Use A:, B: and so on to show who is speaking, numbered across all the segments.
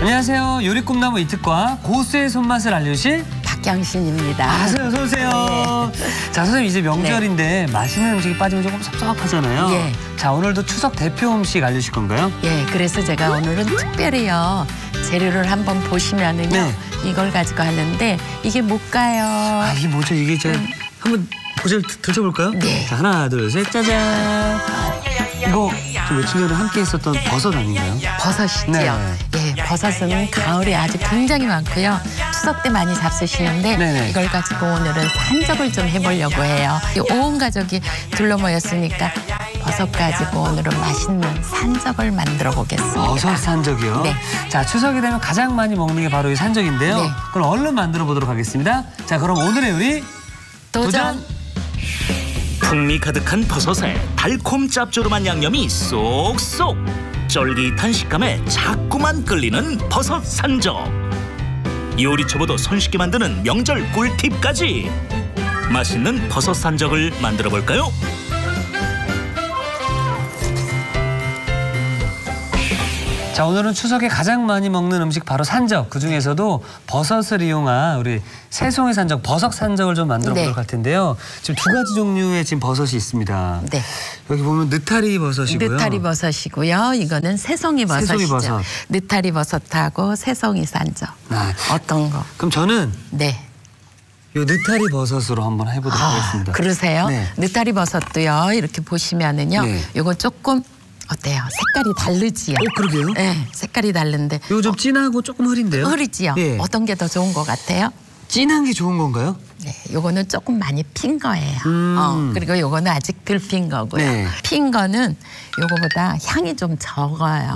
A: 안녕하세요. 요리 꿈나무 이특과 고수의 손맛을 알려주실
B: 박경신입니다.
A: 어서 오세요.
B: 네.
A: 자, 선생님 이제 명절인데 맛있는 음식이 빠지면 조금 섭섭하잖아요.
B: 예.
A: 자, 오늘도 추석 대표 음식 알려주실 건가요?
B: 예, 그래서 제가 오늘은 특별히요 재료를 한번 보시면은요
A: 네.
B: 이걸 가지고 하는데 이게 뭘까요?
A: 아, 이게 뭐죠? 이게 저 한번 드셔볼까요?
B: 네.
A: 자, 하나, 둘, 셋, 짜잔. 이거 좀 며칠 전에 함께 했었던 버섯 아닌가요?
B: 버섯이죠.
A: 네.
B: 예, 버섯은 가을에 아주 굉장히 많고요. 추석 때 많이 잡수시는데
A: 네네.
B: 이걸 가지고 오늘은 산적을 좀 해보려고 해요. 온 가족이 둘러 모였으니까 버섯 가지고 오늘은 맛있는 산적을 만들어 보겠습니다.
A: 버섯 산적이요?
B: 네.
A: 자, 추석이 되면 가장 많이 먹는 게 바로 이 산적인데요.
B: 네.
A: 그럼 얼른 만들어 보도록 하겠습니다. 자, 그럼 오늘의 요리
B: 도전!
C: 풍미 가득한 버섯에 달콤 짭조름한 양념이 쏙쏙, 쫄깃한 식감에 자꾸만 끌리는 버섯 산적. 요리 초보도 손쉽게 만드는 명절 꿀팁까지. 맛있는 버섯 산적을 만들어 볼까요?
A: 자, 오늘은 추석에 가장 많이 먹는 음식 바로 산적. 그중에서도 버섯을 이용한 우리 새송이 산적, 버섯 산적을 좀 만들어 보도록 할 텐데요. 지금 두 가지 종류의 지금 버섯이 있습니다.
B: 네.
A: 여기 보면 느타리 버섯이고요.
B: 느타리 버섯이고요. 이거는 새송이 버섯이죠.
A: 새송이 버섯.
B: 느타리 버섯하고 새송이 산적.
A: 아,
B: 어떤 거?
A: 그럼 저는
B: 네.
A: 이 느타리 버섯으로 한번 해보도록 하겠습니다.
B: 그러세요?
A: 네.
B: 느타리 버섯도요. 이렇게 보시면은요.
A: 네.
B: 요거 조금 어때요? 색깔이 다르지요?
A: 그러게요.
B: 네, 색깔이 다른데.
A: 이거 좀 진하고 조금 흐린데요?
B: 흐리지요?
A: 예.
B: 어떤 게 더 좋은 것 같아요?
A: 진한 게 좋은 건가요?
B: 네, 요거는 조금 많이 핀 거예요. 그리고 요거는 아직 덜 핀 거고요.
A: 네.
B: 핀 거는 요거보다 향이 좀 적어요.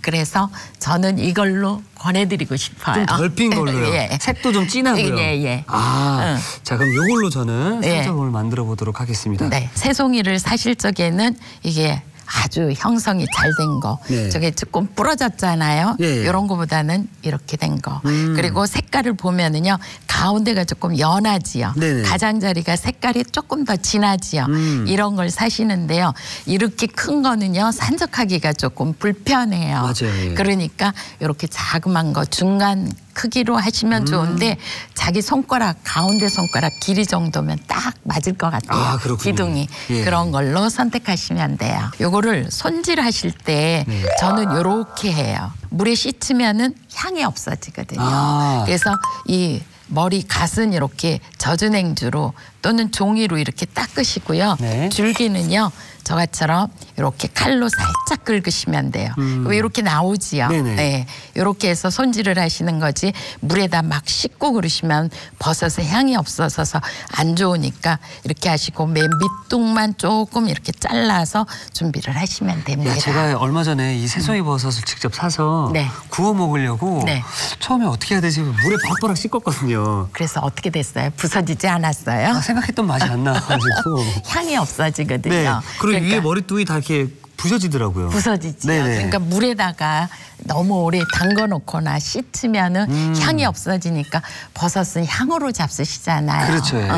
B: 그래서 저는 이걸로 권해드리고 싶어요.
A: 좀 덜 핀 걸로요.
B: 예.
A: 색도 좀 진하고요.
B: 예.
A: 아, 자, 그럼 요걸로 저는
B: 예.
A: 산적을 만들어 보도록 하겠습니다.
B: 네, 새송이를 사실 적에는 이게 아주 형성이 잘 된 거,
A: 네.
B: 저게 조금 부러졌잖아요.
A: 예.
B: 이런 거보다는 이렇게 된 거. 그리고 색깔을 보면은요, 가운데가 조금 연하지요.
A: 네네.
B: 가장자리가 색깔이 조금 더 진하지요. 이런 걸 사시는데요. 이렇게 큰 거는요, 산적하기가 조금 불편해요.
A: 맞아요. 예.
B: 그러니까 이렇게 자그만 거 중간 크기로 하시면 좋은데 자기 손가락 가운데 손가락 길이 정도면 딱 맞을 것 같아요.
A: 아, 그렇군요.
B: 기둥이
A: 예.
B: 그런 걸로 선택하시면 돼요. 요거를 손질하실 때 저는 요렇게 해요. 물에 씻으면은 향이 없어지거든요.
A: 아.
B: 그래서 이 머리 갓은 이렇게 젖은 행주로 또는 종이로 이렇게 닦으시고요.
A: 네.
B: 줄기는요. 저같처럼 이렇게 칼로 살짝 긁으시면 돼요. 그럼 이렇게 나오지요.
A: 네네.
B: 네. 이렇게 해서 손질을 하시는 거지 물에다 막 씻고 그러시면 버섯에 향이 없어서 안 좋으니까 이렇게 하시고 맨 밑둥만 조금 이렇게 잘라서 준비를 하시면 됩니다.
A: 야, 제가 얼마 전에 이 새송이 버섯을 직접 사서
B: 네.
A: 구워 먹으려고
B: 네.
A: 처음에 어떻게 해야 되지? 물에 바락바락 씻었거든요.
B: 그래서 어떻게 됐어요? 부서지지 않았어요?
A: 아, 생각했던 맛이 안 나가지고.
B: 향이 없어지거든요.
A: 네. 그리고
B: 그러니까
A: 위에 머리뚱이 다 이렇게 부서지더라고요.
B: 부서지죠.
A: 네네.
B: 그러니까 물에다가 너무 오래 담궈 놓거나 씻으면은 향이 없어지니까 버섯은 향으로 잡수시잖아요.
A: 그렇죠. 예.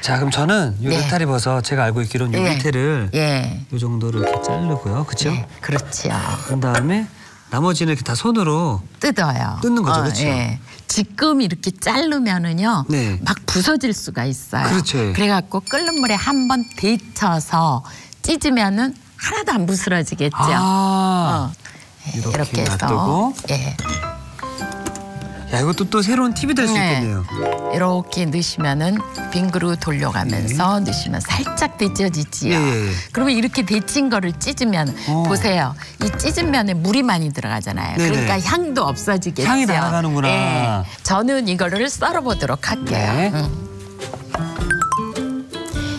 A: 자, 그럼 저는 이
B: 네.
A: 느타리 버섯 제가 알고 있기로는 이
B: 예.
A: 밑에를
B: 예.
A: 이 정도로 이렇게 자르고요. 그렇죠?
B: 예. 그렇죠.
A: 그런 다음에 나머지는 이렇게 다 손으로
B: 뜯어요.
A: 뜯는 거죠, 그렇죠?
B: 예. 지금 이렇게 자르면은요,
A: 네.
B: 막 부서질 수가 있어요.
A: 그렇죠.
B: 그래갖고 끓는 물에 한번 데쳐서 찢으면은 하나도 안 부스러지겠죠.
A: 아,
B: 예,
A: 이렇게
B: 해서
A: 놔두고.
B: 예.
A: 야, 이것도 또 새로운 팁이 될 수
B: 네.
A: 있겠네요.
B: 이렇게 넣으시면은 빙 그릇 돌려가면서 넣으시면 살짝 데쳐지지요.
A: 예.
B: 그러면 이렇게 데친 거를 찢으면 보세요. 이 찢은 면에 물이 많이 들어가잖아요.
A: 네네.
B: 그러니까 향도 없어지겠죠.
A: 향이 날아가는구나.
B: 예. 저는 이거를 썰어보도록 할게요.
A: 네.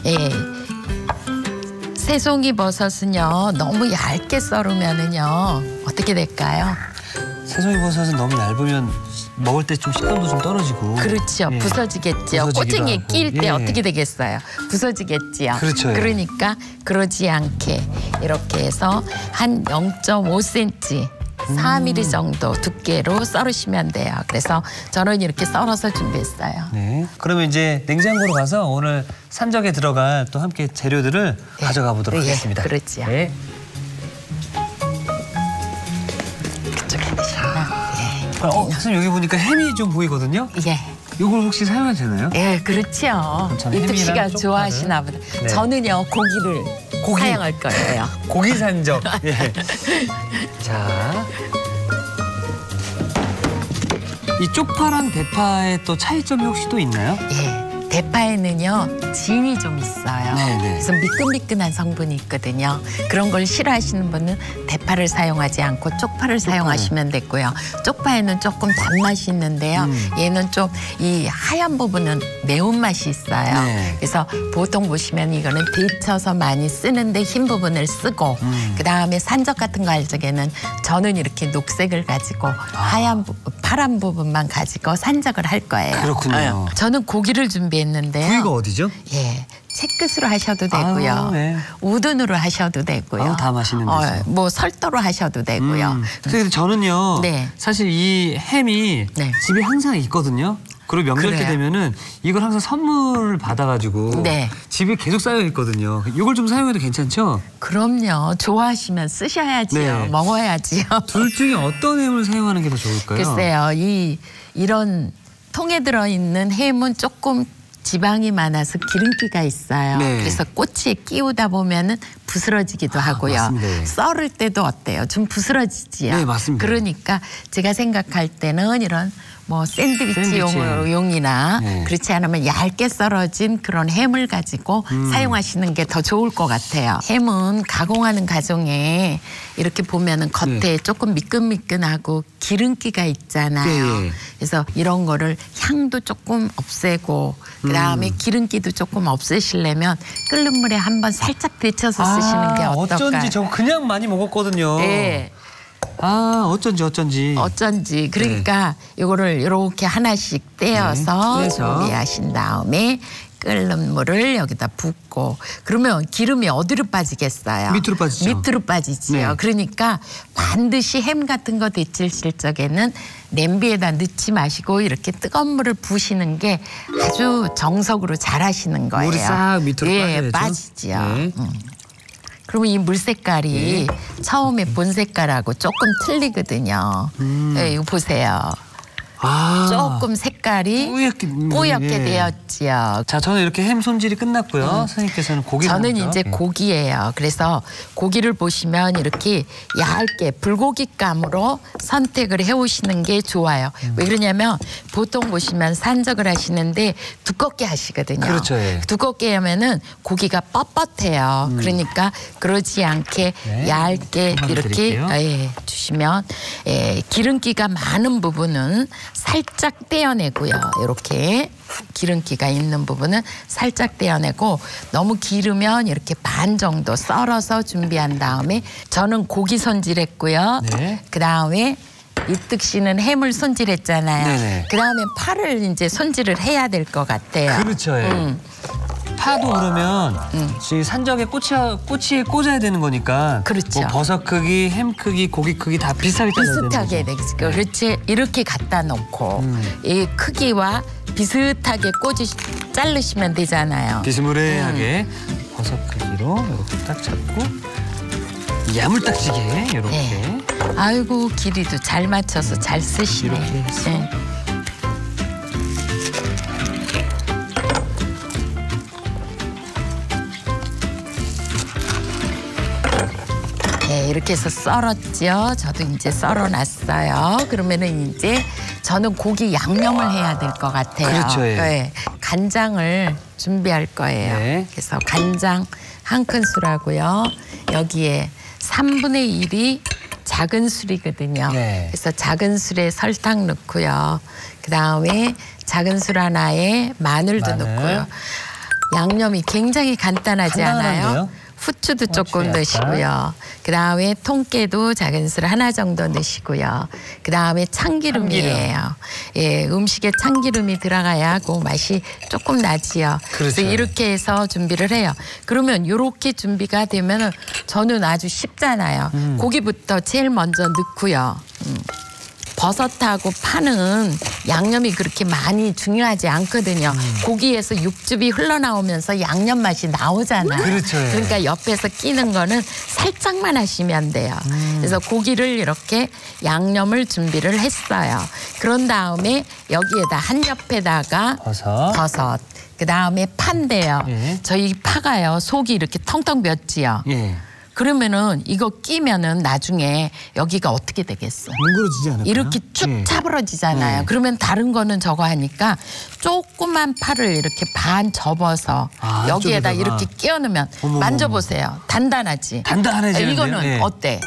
B: 예. 새송이 버섯은요 너무 얇게 썰으면은요 어떻게 될까요?
A: 새송이 버섯은 너무 얇으면 먹을 때 좀 식감도 좀 떨어지고.
B: 그렇죠.
A: 예.
B: 부서지겠죠.
A: 부서지기도
B: 꼬챙이에
A: 하고.
B: 낄 때
A: 예.
B: 어떻게 되겠어요? 부서지겠지요.
A: 그렇죠. 예.
B: 그러니까 그러지 않게 이렇게 해서 한 0.5cm 4mm 정도 두께로 썰으시면 돼요. 그래서 저는 이렇게 썰어서 준비했어요.
A: 네. 그러면 이제 냉장고로 가서 오늘 산적에 들어갈 또 함께 재료들을 가져가 보도록 하겠습니다.
B: 그렇지요.
A: 네.
B: 그쪽에 드시면
A: 선생님 여기 보니까 햄이 좀 보이거든요.
B: 예.
A: 이걸 혹시 사용해도 되나요?
B: 예, 그렇죠.
A: 저는
B: 이특 씨가
A: 햄이랑
B: 좋아하시나 보다.
A: 네.
B: 저는요, 고기를 사용할 거예요.
A: 고기 산적. 예. 자, 이 쪽파랑 대파의 또 차이점이 혹시 또 있나요?
B: 예. 대파에는요 진이 좀 있어요.
A: 네, 네.
B: 그래서 미끈미끈한 성분이 있거든요. 그런 걸 싫어하시는 분은 대파를 사용하지 않고 쪽파를 사용하시면 되고요. 쪽파에는 조금 단맛이 있는데요. 얘는 좀 이 하얀 부분은 매운맛이 있어요.
A: 네.
B: 그래서 보통 보시면 이거는 데쳐서 많이 쓰는데 흰 부분을 쓰고 그다음에 산적 같은 거 할 적에는 저는 이렇게 녹색을 가지고 파란 부분만 가지고 산적을 할 거예요.
A: 그렇군요.
B: 저는 고기를 준비했는데요.
A: 부위가 어디죠?
B: 예, 채끝으로 하셔도 되고요.
A: 아유, 네.
B: 우둔으로 하셔도 되고요.
A: 아유, 다 맛있는 데서.
B: 뭐 설도로 하셔도 되고요.
A: 근데 저는요,
B: 네.
A: 사실 이 햄이
B: 네.
A: 집에 항상 있거든요. 그리고 명절 때
B: 그래요?
A: 되면은 이걸 항상 선물을 받아가지고
B: 네.
A: 집에 계속 쌓여 있거든요. 이걸 좀 사용해도 괜찮죠?
B: 그럼요. 좋아하시면 쓰셔야지요.
A: 네.
B: 먹어야지요.
A: 둘 중에 어떤 햄을 사용하는 게 더 좋을까요?
B: 글쎄요. 이런 통에 들어있는 햄은 조금 지방이 많아서 기름기가 있어요.
A: 네.
B: 그래서 꼬치에 끼우다 보면은 부스러지기도 하고요.
A: 맞습니다.
B: 썰을 때도 어때요? 좀 부스러지지요.
A: 네, 맞습니다.
B: 그러니까 제가 생각할 때는 이런 뭐 샌드위치용이나
A: 네.
B: 그렇지 않으면 얇게 썰어진 그런 햄을 가지고 사용하시는 게 더 좋을 것 같아요. 햄은 가공하는 과정에 이렇게 보면은 겉에
A: 네.
B: 조금 미끈미끈하고 기름기가 있잖아요.
A: 네.
B: 그래서 이런 거를 향도 조금 없애고 그다음에 기름기도 조금 없애시려면 끓는 물에 한번 살짝 데쳐서 쓰시는 게 어떨까요?
A: 어쩐지 저 그냥 많이 먹었거든요.
B: 네.
A: 어쩐지.
B: 어쩐지. 그러니까 이거를 이렇게 하나씩 떼어서
A: 네, 떼서.
B: 준비하신 다음에 끓는 물을 여기다 붓고 그러면 기름이 어디로 빠지겠어요?
A: 밑으로 빠지죠.
B: 밑으로 빠지지요.
A: 네.
B: 그러니까 반드시 햄 같은 거 데치실 적에는 냄비에다 넣지 마시고 이렇게 뜨거운 물을 부으시는 게 아주 정석으로 잘하시는 거예요.
A: 물이 싹 밑으로
B: 예,
A: 빠져야죠.
B: 빠지지요.
A: 네.
B: 그러면 이 물 색깔이 처음에 본 색깔하고 조금 틀리거든요. 네, 이거 보세요. 조금 색깔이 뽀얗게
A: 예.
B: 되었지요.
A: 자, 저는 이렇게 햄 손질이 끝났고요. 선생님께서는 고기
B: 저는
A: 먼저.
B: 이제
A: 예.
B: 고기예요. 그래서 고기를 보시면 이렇게 얇게 불고기감으로 선택을 해오시는 게 좋아요. 왜 그러냐면 보통 보시면 산적을 하시는데 두껍게 하시거든요.
A: 그렇죠, 예.
B: 두껍게 하면은 고기가 뻣뻣해요. 그러니까 그러지 않게
A: 네.
B: 얇게
A: 한번
B: 이렇게
A: 드릴게요.
B: 주시면 기름기가 많은 부분은 살짝 떼어내고요. 이렇게 기름기가 있는 부분은 살짝 떼어내고 너무 기르면 이렇게 반 정도 썰어서 준비한 다음에 저는 고기 손질했고요.
A: 네.
B: 그다음에 이특 씨는 햄을 손질했잖아요.
A: 네네.
B: 그다음에 파를 이제 손질을 해야 될 것 같아요.
A: 그렇죠. 예. 파도 그러면 이 산적에 꼬치에 꽂아야 되는 거니까
B: 그렇죠.
A: 뭐 버섯 크기, 햄 크기, 고기 크기 다 비슷하게 잘라야 되는
B: 비슷하게
A: 거죠.
B: 되겠죠. 그렇지. 이렇게 갖다 놓고 이 크기와 비슷하게 자르시면 되잖아요.
A: 비스무리하게 버섯 크기로 이렇게 딱 잡고 야물딱지게 이렇게.
B: 네. 아이고 길이도 잘 맞춰서 잘 쓰시네.
A: 이렇게 해서.
B: 네. 네, 이렇게 해서 썰었죠. 저도 이제 썰어놨어요. 그러면은 이제 저는 고기 양념을 해야 될 것 같아요.
A: 그렇죠, 예.
B: 네, 간장을 준비할 거예요.
A: 네.
D: 그래서
B: 간장 1큰술하고요. 여기에 3분의 1이 작은 술이거든요.
A: 네.
B: 그래서 작은 술에 설탕 넣고요. 그다음에 작은 술 하나에 마늘도
A: 마늘.
B: 넣고요. 양념이 굉장히 간단하지 않아요?
A: 간단한데요?
B: 후추도 조금
A: 약간.
B: 넣으시고요. 그다음에 통깨도 작은 술 하나 정도 넣으시고요. 그다음에 참기름이에요. 예, 음식에 참기름이 들어가야 그 맛이 조금 나지요.
A: 그렇죠.
B: 그래서 이렇게 해서 준비를 해요. 그러면 이렇게 준비가 되면 저는 아주 쉽잖아요. 고기부터 제일 먼저 넣고요. 버섯하고 파는 양념이 그렇게 많이 중요하지 않거든요. 고기에서 육즙이 흘러나오면서 양념 맛이 나오잖아요.
A: 그렇죠. 예.
B: 그러니까 옆에서 끼는 거는 살짝만 하시면 돼요. 그래서 고기를 이렇게 양념을 준비를 했어요. 그런 다음에 여기에다 한 옆에다가 버섯. 그 다음에 파인데요.
A: 예.
B: 저희 파가요. 속이 이렇게 텅텅 멨지요.
A: 예.
B: 그러면은 이거 끼면은 나중에 여기가 어떻게 되겠어?
A: 뭉그러지지 않을까요?
B: 이렇게 쭉
A: 예.
B: 차부러지잖아요.
A: 예.
B: 그러면 다른 거는 저거 하니까 조그만 파를 이렇게 반 접어서 여기에다
A: 이쪽에다가.
B: 이렇게 끼워 넣으면
A: 어머,
B: 만져보세요. 단단하지?
A: 단단해지는데요?
B: 이거는
A: 예.
B: 어때?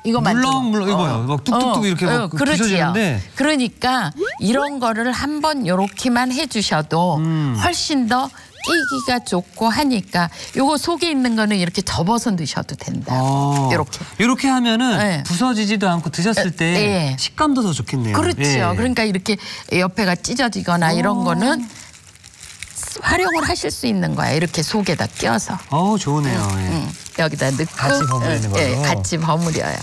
B: 이거 만져봐.
A: 물렁물렁 이거요. 막 뚝뚝뚝 이렇게 막
B: 그렇지요.
A: 부서지는데.
B: 그러니까 이런 거를 한번 요렇게만 해주셔도 훨씬 더 끼기가 좋고 하니까 요거 속에 있는 거는 이렇게 접어서 넣으셔도 된다. 요렇게.
A: 이렇게 하면은
B: 네.
A: 부서지지도 않고 드셨을 때
B: 네.
A: 식감도 더 좋겠네요.
B: 그렇죠.
A: 예.
B: 그러니까 이렇게 옆에가 찢어지거나 이런 거는 활용을 하실 수 있는 거야. 이렇게 속에다 껴서.
A: 좋으네요. 예.
B: 여기다 넣고
A: 같이 버무리는 걸로.
B: 예, 같이 버무려요.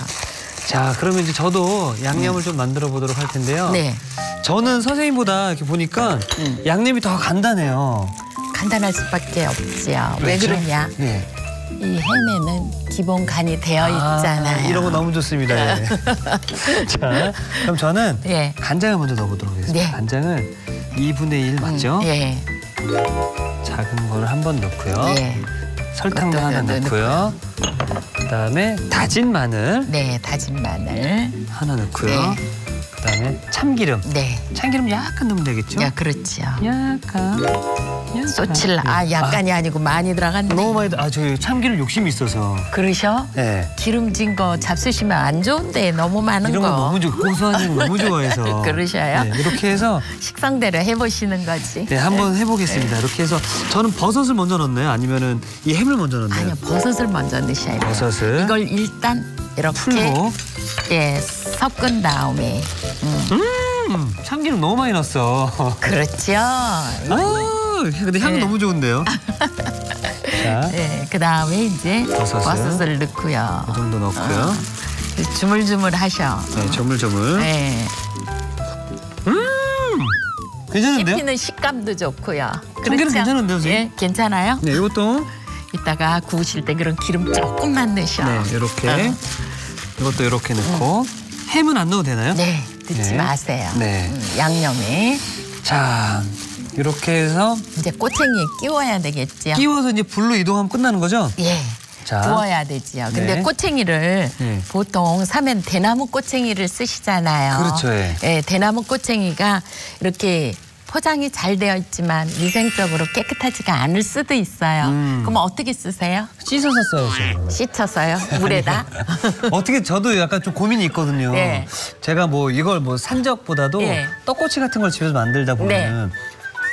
A: 자, 그러면 이제 저도 양념을 좀 만들어 보도록 할 텐데요.
B: 네.
A: 저는 선생님보다 이렇게 보니까 양념이 더 간단해요.
B: 간단할 수밖에 없지요. 왜
A: 그렇죠?
B: 그러냐?
A: 예.
B: 이 햄에는 기본 간이 되어 있잖아요.
A: 이런 거 너무 좋습니다. 예. 자, 그럼 저는
B: 예.
A: 간장을 먼저 넣어보도록 하겠습니다.
B: 네.
A: 간장을 2분의 1 맞죠?
B: 예.
A: 작은 거를 한 번 넣고요.
B: 예.
A: 설탕도 하나 넣고요. 그다음에 다진 마늘
B: 네, 다진 마늘.
A: 하나 넣고요.
B: 네.
A: 그다음에 참기름.
B: 네.
A: 참기름 약간 넣으면 되겠죠?
B: 야, 그렇죠.
A: 약간.
B: 소칠 약간이 아니고 많이 들어갔네.
A: 너무 많이 저 참기름 욕심이 있어서.
B: 그러셔?
A: 네.
B: 기름진 거 잡수시면 안 좋은데 너무 많은
A: 이런 거 너무 고소한 거 너무 좋아해서.
B: 그러셔요?
A: 네, 이렇게 해서
B: 식성대로 해보시는 거지.
A: 네, 한번 해보겠습니다. 이렇게 해서 저는 버섯을 먼저 넣나요? 아니면은 이 햄을 먼저 넣나요?
B: 아니요, 버섯을 먼저 넣으셔야 돼요.
A: 버섯을
B: 이걸 일단 이렇게
A: 풀고.
B: 예, 섞은 다음에
A: 참기름 너무 많이 넣었어.
B: 그렇죠.
A: 근데 향
B: 네.
A: 너무 좋은데요. 자,
B: 예, 그 다음에 이제 버섯을 넣고요.
A: 이 정도 넣고요.
B: 주물주물 하셔.
A: 네, 조물조물.
B: 예.
A: 괜찮은데요?
B: 씹히는 식감도 좋고요.
A: 참기름 괜찮은데요, 선생님?
B: 예, 괜찮아요?
A: 네, 이것도
B: 이따가 구우실 때 그런 기름 조금만 넣으셔.
A: 네, 이렇게 이것도 이렇게 넣고 햄은 안 넣어도 되나요?
B: 네, 넣지
A: 네.
B: 마세요.
A: 네.
B: 양념에
A: 자, 이렇게 해서
B: 이제 꼬챙이에 끼워야 되겠지요.
A: 끼워서 이제 불로 이동하면 끝나는 거죠?
B: 예.
A: 자.
B: 구워야 되지요. 근데
A: 네.
B: 꼬챙이를
A: 네.
B: 보통 사면 대나무 꼬챙이를 쓰시잖아요.
A: 그렇죠, 예.
B: 예, 대나무 꼬챙이가 이렇게 포장이 잘 되어 있지만 위생적으로 깨끗하지가 않을 수도 있어요. 그럼 어떻게 쓰세요?
A: 씻어서 써야죠.
B: 씻어서요? 물에다?
A: 어떻게 저도 약간 좀 고민이 있거든요.
B: 네.
A: 제가 뭐 이걸 뭐 산적보다도
B: 네.
A: 떡꼬치 같은 걸 집에서 만들다 보면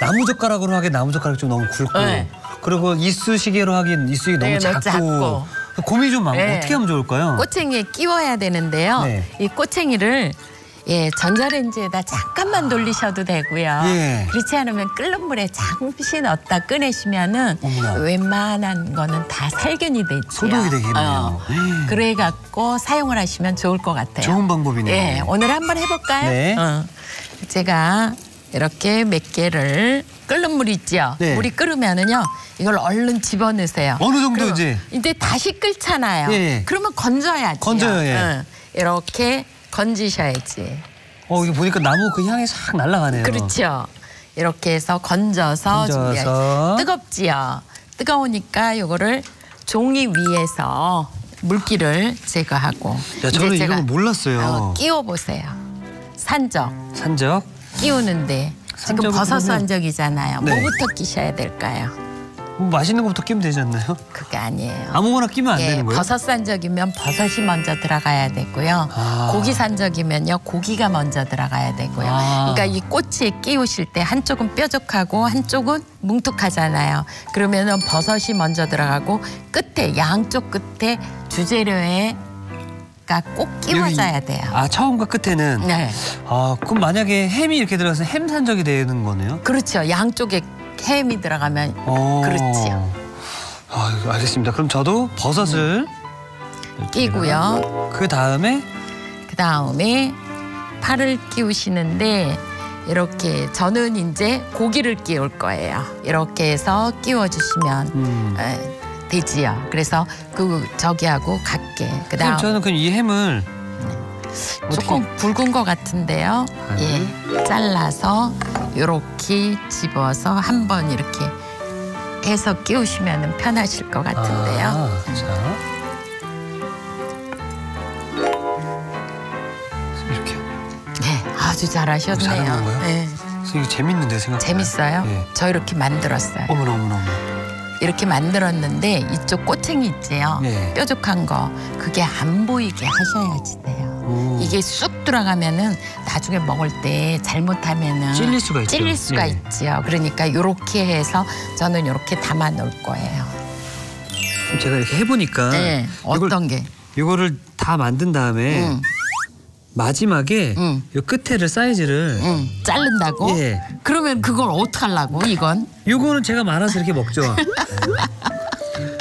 A: 나무 젓가락으로 하기엔 나무 젓가락이 좀 너무 굵고
B: 네.
A: 그리고 이쑤시개로 하기엔 이쑤시개 너무
B: 네, 너무
A: 작고 고민이 좀 많고
B: 네.
A: 어떻게 하면 좋을까요?
B: 꼬챙이에 끼워야 되는데요.
A: 네.
B: 이 꼬챙이를 전자레인지에다 잠깐만 돌리셔도 되고요.
A: 예.
B: 그렇지 않으면 끓는 물에 잠시 넣었다 꺼내시면은
A: 어머나.
B: 웬만한 거는 다 살균이 되죠.
A: 소독이 되겠네요.
B: 그래갖고 사용을 하시면 좋을 것 같아요.
A: 좋은 방법이네요.
B: 예, 오늘 한번 해볼까요?
A: 네.
B: 제가 이렇게 몇 개를 끓는 물 있죠.
A: 네.
B: 물이 끓으면은요, 이걸 얼른 집어넣으세요.
A: 어느 정도
B: 그럼
A: 이제?
B: 이제 다시 끓잖아요.
A: 예.
B: 그러면 건져야지.
A: 건져요, 예.
B: 이렇게 건지셔야지.
A: 이거 보니까 나무 그 향이 싹 날아가네요.
B: 그렇죠. 이렇게 해서 건져서 준비해요. 뜨겁지요. 뜨거우니까 요거를 종이 위에서 물기를 제거하고.
A: 야, 저는
B: 이제
A: 이건 몰랐어요.
B: 끼워 보세요. 산적
A: 산적.
B: 끼우는데 지금
A: 산적은
B: 버섯
A: 그러면-
B: 산적이잖아요.
A: 네.
B: 뭐부터 끼셔야 될까요?
A: 뭐 맛있는 것부터 끼면 되지 않나요?
B: 그게 아니에요.
A: 아무거나 끼면 안
B: 예,
A: 되는 거예요?
B: 버섯 산적이면 버섯이 먼저 들어가야 되고요. 고기 산적이면요, 고기가 먼저 들어가야 되고요. 그러니까 이 꼬치에 끼우실 때 한쪽은 뾰족하고 한쪽은 뭉툭하잖아요. 그러면은 버섯이 먼저 들어가고 끝에 양쪽 끝에 주재료에 꼭 끼워져야 돼요.
A: 처음과 끝에는.
B: 네,
A: 그럼 만약에 햄이 이렇게 들어가서 햄 산적이 되는 거네요?
B: 그렇죠. 양쪽에 햄이 들어가면 그렇지요.
A: 이거 알겠습니다. 그럼 저도 버섯을
B: 끼고요.
A: 그 다음에
B: 그 다음에 파를 끼우시는데 이렇게 저는 이제 고기를 끼울 거예요. 이렇게 해서 끼워주시면 되지요. 그래서 그 저기하고 같게. 그다음
A: 저는 그럼 이 햄을
B: 조금 굵은 것 같은데요. 예, 잘라서 이렇게 집어서 한번 이렇게 해서 끼우시면 편하실 것 같은데요.
A: 자. 이렇게요.
B: 네, 아주 잘하셨네요.
A: 잘한 건가요?
B: 네.
A: 이거 재밌는데 생각.
B: 재밌어요?
A: 네.
B: 저 이렇게 만들었어요.
A: 어머나 어머나.
B: 이렇게 만들었는데 이쪽 꼬챙이 있지요.
A: 네.
B: 뾰족한 거 그게 안 보이게 하셔야지 돼요. 이게 쑥 들어가면은 나중에 먹을 때 잘못하면은
A: 찔릴 수가 있죠.
B: 찔릴 수가
A: 네.
B: 있지요. 그러니까 이렇게 해서 저는 이렇게 담아 놓을 거예요.
A: 제가 이렇게 해보니까
B: 네. 어떤 게?
A: 이거를 다 만든 다음에 마지막에 이 끝에를 사이즈를
B: 자른다고?
A: 예.
B: 그러면 그걸 어떡하려고 이건?
A: 요거는 제가 말아서 이렇게 먹죠.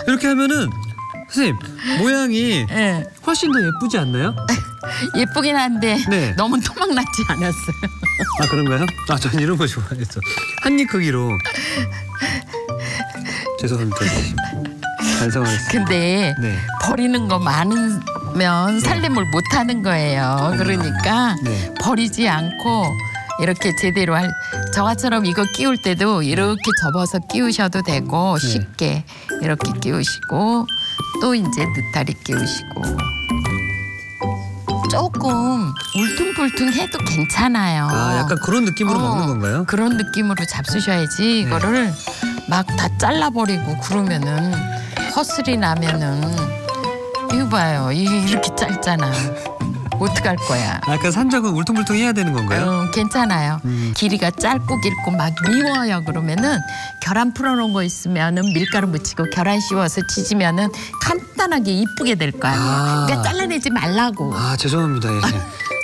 A: 이렇게 하면은 선생님 모양이
B: 예.
A: 훨씬 더 예쁘지 않나요?
B: 예쁘긴 한데
A: 네.
B: 너무 토막났지 않았어요.
A: 아 그런가요? 아 저는 이런 거 좋아했어. 한 입 크기로. 죄송합니다. 반성하겠습니다.
B: 근데
A: 네.
B: 버리는 거 많으면 살림을 못 하는 거예요. 그러니까
A: 네.
B: 버리지 않고 이렇게 제대로 저처럼 이거 끼울 때도 이렇게 접어서 끼우셔도 되고
A: 네.
B: 쉽게 이렇게 끼우시고 또 이제 느타리 끼우시고 조금 울퉁불퉁해도 괜찮아요.
A: 아 약간 그런 느낌으로 먹는 건가요?
B: 그런 느낌으로 잡수셔야지 이거를 막 다 잘라버리고 그러면은 허슬이 나면은 이거 봐요. 이게 이렇게 짧잖아. 어떡할 거야.
A: 아, 약간 산적은 울퉁불퉁 해야 되는 건가요?
B: 괜찮아요. 길이가 짧고 길고 막 미워요. 그러면은 계란 풀어놓은 거 있으면은 밀가루 묻히고 계란 씌워서 지지면은 간단하게 이쁘게 될 거 아니에요.
A: 아.
B: 그러니까 잘라내지 말라고.
A: 아 죄송합니다. 예.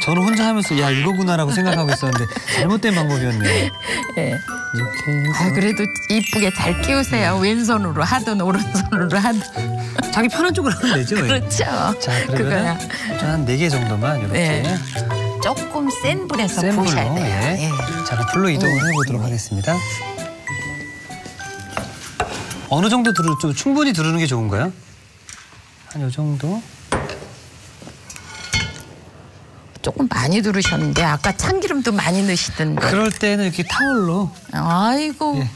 A: 저는 혼자 하면서 야 이거구나라고 생각하고 있었는데 잘못된 방법이었네요.
B: 예.
A: 이렇게 해서.
B: 아, 그래도 이쁘게 잘 끼우세요. 왼손으로 하든 오른손으로 하든.
A: 자기 편한 쪽으로 하면 되죠. 예.
B: 그렇죠.
A: 자
B: 그거야.
A: 그러면 한 4개 정도만 이렇게
B: 네. 조금 센 불에서
A: 센 불로
B: 구우셔야 돼요.
A: 예.
B: 예.
A: 자 그럼 불로 이동을 해보도록 하겠습니다. 어느 정도 좀 충분히 두르는 게 좋은가요? 한 요 정도?
B: 조금 많이 두르셨는데 아까 참기름도 많이 넣으시던데.
A: 그럴 때는 이렇게 타월로
B: 아이고.
A: 예.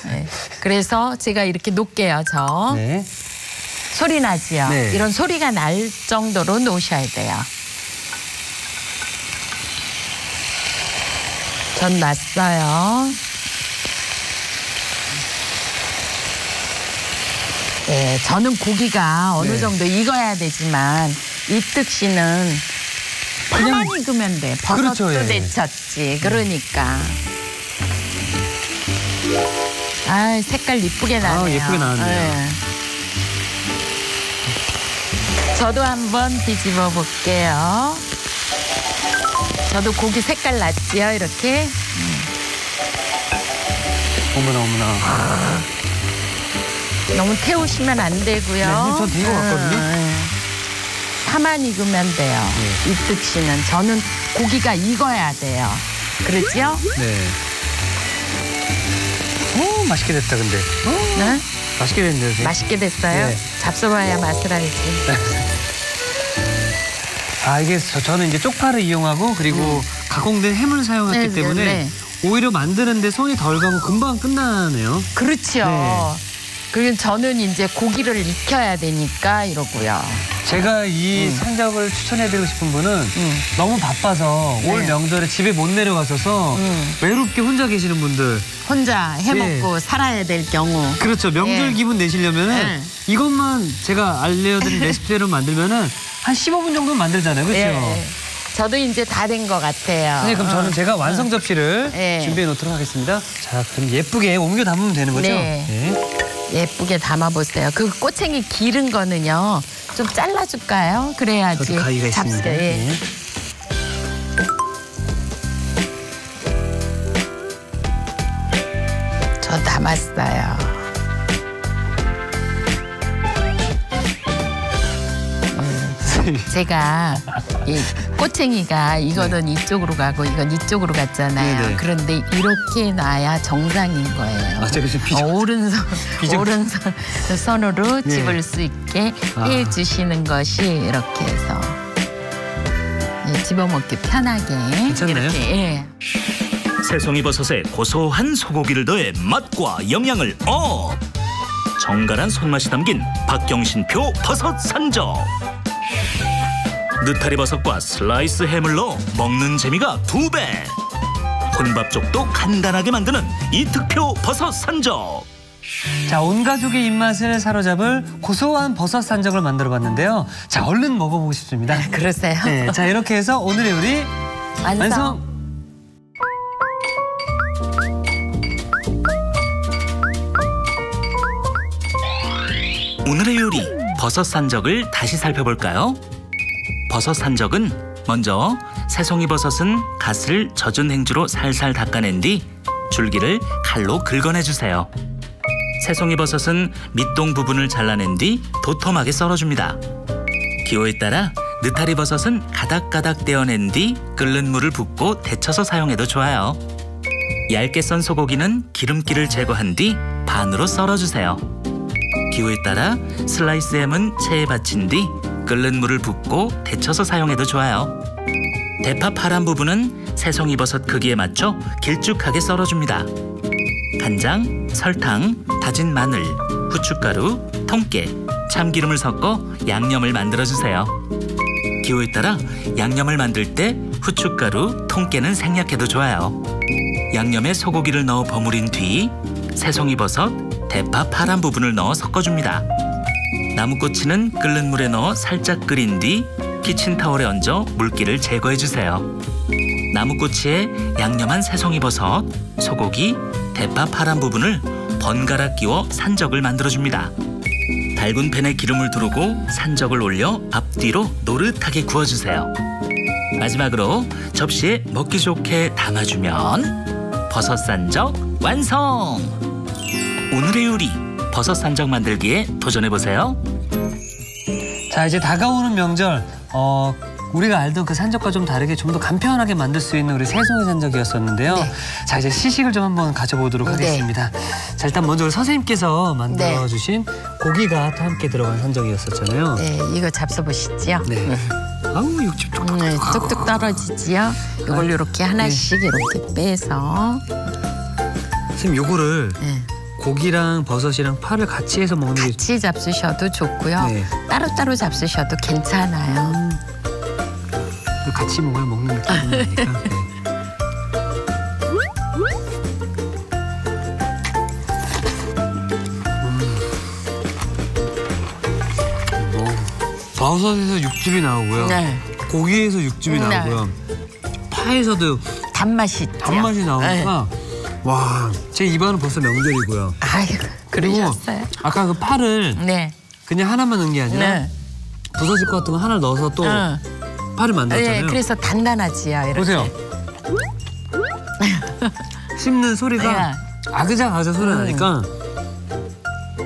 B: 네. 그래서 제가 이렇게 놓을게요. 저.
A: 네.
B: 소리 나지요.
A: 네.
B: 이런 소리가 날 정도로 놓으셔야 돼요. 전 놨어요. 네, 저는 고기가 어느
A: 네.
B: 정도 익어야 되지만 이특 씨는 파만 익으면 돼. 버섯도
A: 그렇죠, 예.
B: 데쳤지. 그러니까. 아, 색깔 이쁘게 나네요.
A: 아, 예쁘게 나왔네요.
B: 네. 저도 한번 뒤집어 볼게요. 저도 고기 색깔 났지요, 이렇게.
A: 어머나 어머나.
B: 너무 태우시면 안 되고요.
A: 네, 전 된 것 같거든요.
B: 파만 익으면 돼요.
A: 네.
B: 이특 씨는 저는 고기가 익어야 돼요. 그렇죠?
A: 네. 오 맛있게 됐다 근데.
B: 네?
A: 맛있게 됐네요. 선생님.
B: 맛있게 됐어요?
A: 네.
B: 잡숴봐야 맛을 알지.
A: 아 이게 저는 이제 쪽파를 이용하고 그리고 가공된 햄을 사용했기
B: 네,
A: 때문에
B: 네.
A: 오히려 만드는데 손이 덜 가고 금방 끝나네요.
B: 그렇죠.
A: 네.
B: 그리고 저는 이제 고기를 익혀야 되니까 이러고요.
A: 제가 이 산적을 추천해드리고 싶은 분은 너무 바빠서 올
B: 네.
A: 명절에 집에 못 내려가셔서 외롭게 혼자 계시는 분들.
B: 혼자 해먹고 살아야 될 경우.
A: 그렇죠. 명절
B: 네.
A: 기분 내시려면은
B: 네.
A: 이것만 제가 알려드린 레시피대로 만들면은 한 15분 정도는 만들잖아요. 그렇죠?
B: 예. 저도 이제 다 된 것 같아요.
A: 네, 그럼 저는 제가 완성 접시를
B: 네.
A: 준비해 놓도록 하겠습니다. 자, 그럼 예쁘게 옮겨 담으면 되는 거죠?
B: 네. 예쁘게 담아보세요. 그 꼬챙이 기른 거는요. 좀 잘라줄까요? 그래야지.
A: 저도 가위가 있습니다.
B: 예.
A: 네.
B: 저 담았어요. 제가 이 꼬챙이가 이거는 이쪽으로 가고 이건 이쪽으로 갔잖아요.
A: 네네.
B: 그런데 이렇게 놔야 정상인 거예요.
A: 제가 지금
B: 오른손으로
A: 네.
B: 집을 수 있게 해주시는 것이 이렇게 해서 집어먹기 편하게.
A: 괜찮나요?
B: 이렇게, 예.
C: 새송이버섯에 고소한 소고기를 더해 맛과 영양을 업! 정갈한 손맛이 담긴 박경신표 버섯 산적. 느타리 버섯과 슬라이스 햄을 넣어 먹는 재미가 2배. 혼밥족도 간단하게 만드는 이특표 버섯 산적.
A: 자, 온 가족의 입맛을 사로잡을 고소한 버섯 산적을 만들어봤는데요. 자, 얼른 먹어보고 싶습니다.
B: 그러세요?
A: 네, 자 이렇게 해서 오늘의 요리 완성.
C: 오늘의 요리 버섯 산적을 다시 살펴볼까요? 버섯 산적은 먼저 새송이 버섯은 갓을 젖은 행주로 살살 닦아낸 뒤 줄기를 칼로 긁어내주세요. 새송이 버섯은 밑동 부분을 잘라낸 뒤 도톰하게 썰어줍니다. 기호에 따라 느타리 버섯은 가닥가닥 떼어낸 뒤 끓는 물을 붓고 데쳐서 사용해도 좋아요. 얇게 썬 소고기는 기름기를 제거한 뒤 반으로 썰어주세요. 기호에 따라 슬라이스 햄은 체에 받친 뒤 끓는 물을 붓고 데쳐서 사용해도 좋아요. 대파 파란 부분은 새송이 버섯 크기에 맞춰 길쭉하게 썰어줍니다. 간장, 설탕, 다진 마늘, 후춧가루, 통깨, 참기름을 섞어 양념을 만들어주세요. 기호에 따라 양념을 만들 때 후춧가루, 통깨는 생략해도 좋아요. 양념에 소고기를 넣어 버무린 뒤 새송이 버섯, 대파 파란 부분을 넣어 섞어줍니다. 나무꼬치는 끓는 물에 넣어 살짝 끓인 뒤 키친타올에 얹어 물기를 제거해주세요. 나무꼬치에 양념한 새송이 버섯, 소고기, 대파 파란 부분을 번갈아 끼워 산적을 만들어줍니다. 달군 팬에 기름을 두르고 산적을 올려 앞뒤로 노릇하게 구워주세요. 마지막으로 접시에 먹기 좋게 담아주면 버섯 산적 완성! 오늘의 요리 버섯 산적 만들기에 도전해보세요.
A: 자, 이제 다가오는 명절 우리가 알던 그 산적과 좀 다르게 좀 더 간편하게 만들 수 있는 우리 새송이 산적이었었는데요.
B: 네.
A: 자, 이제 시식을 좀 한번 가져보도록 하겠습니다. 자, 일단 먼저 우리 선생님께서 만들어주신 고기가 또 함께 들어간 산적이었었잖아요.
B: 네, 이거 잡숴보시지요.
A: 네. 아우, 육즙 톡톡.
B: 네, 뚝뚝 떨어지지요. 이걸 이렇게 하나씩 이렇게 빼서
A: 선생님, 요거를
B: 네.
A: 고기랑 버섯이랑 파를 같이 해서 먹는 게
B: 같이 잡수셔도 좋고요.
A: 네.
B: 따로따로 잡수셔도 괜찮아요.
A: 같이 먹어야 먹는 느낌이 나니까. 네. 버섯에서 육즙이 나오고요.
B: 네.
A: 고기에서 육즙이
B: 네.
A: 나오고요. 파에서도
B: 단맛이 있죠.
A: 단맛이 나오니까 와, 제 입안은 벌써 명절이고요.
B: 아이고, 그러셨어요.
A: 그리고 아까 그 파를
B: 네.
A: 그냥 하나만 넣은 게 아니라
B: 네.
A: 부서질 것 같은 거 하나를 넣어서 또 파를 만들었잖아요.
B: 네, 그래서 단단하지요. 이렇게.
A: 보세요. 씹는 소리가 아그작아그작 소리가 나니까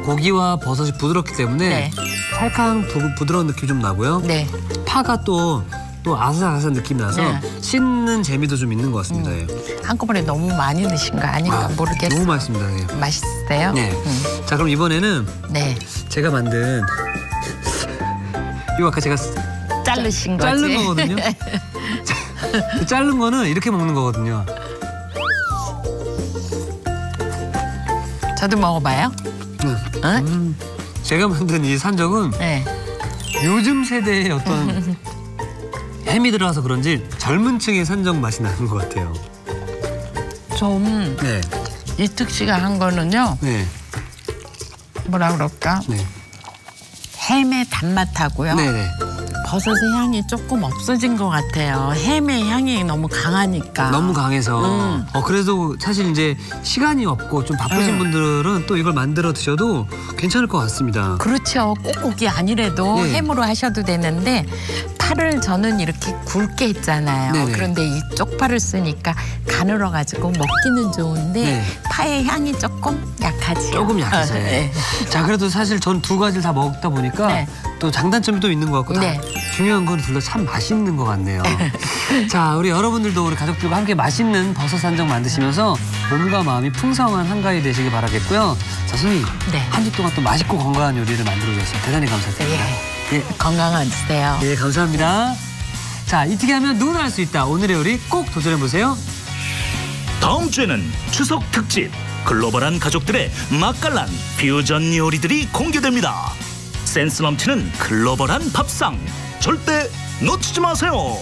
A: 고기와 버섯이 부드럽기 때문에
B: 네.
A: 살짝 부드러운 느낌이 좀 나고요.
B: 네.
A: 파가 또 아삭아삭한 느낌이 나서
B: 네.
A: 씹는 재미도 좀 있는 것 같습니다. 예.
B: 한꺼번에 너무 많이 넣으신 거 아닌가 모르겠어요.
A: 너무 맛있습니다. 예.
B: 맛있어요?
A: 네. 자, 그럼 이번에는
B: 네.
A: 제가 만든 이거 아까 제가
B: 자르신 거지?
A: 자른 거거든요. 자른 거는 이렇게 먹는 거거든요.
B: 저도 먹어봐요. 응?
A: 제가 만든 이 산적은
B: 네.
A: 요즘 세대의 어떤 햄이 들어가서 그런지 젊은 층의 산적 맛이 나는 것 같아요.
B: 좀
A: 네.
B: 이특 씨가 한 거는요.
A: 네.
B: 뭐라 그럴까?
A: 네.
B: 햄의 단맛하고요.
A: 네네.
B: 버섯의 향이 조금 없어진 것 같아요. 햄의 향이 너무 강하니까.
A: 너무 강해서. 그래도 사실 이제 시간이 없고 좀 바쁘신 분들은 또 이걸 만들어 드셔도 괜찮을 것 같습니다.
B: 그렇죠. 꼭 고기 아니래도
A: 네.
B: 햄으로 하셔도 되는데 파를 저는 이렇게 굵게 했잖아요.
A: 네네.
B: 그런데 이 쪽파를 쓰니까 가늘어 가지고 먹기는 좋은데
A: 네.
B: 파의 향이 조금 약하지.
A: 조금 약해서요.
B: 네.
A: 자, 그래도 사실 전 두 가지를 다 먹다 보니까
B: 네.
A: 또 장단점이 또 있는 것 같고
B: 네.
A: 다 중요한 건 둘 다 참 맛있는 것 같네요. 자, 우리 여러분들도 우리 가족들과 함께 맛있는 버섯 산적 만드시면서 몸과 마음이 풍성한 한가위 되시길 바라겠고요. 자, 선생님.
B: 네.
A: 한 주 동안 또 맛있고 건강한 요리를 만들어 주셔서 대단히 감사드립니다. 예.
B: 건강하세요.
A: 예, 감사합니다. 자, 이티게 하면 누구나 할 수 있다. 오늘의 요리 꼭 도전해보세요.
C: 다음 주에는 추석 특집 글로벌한 가족들의 맛깔난 퓨전 요리들이 공개됩니다. 센스 넘치는 글로벌한 밥상 절대 놓치지 마세요.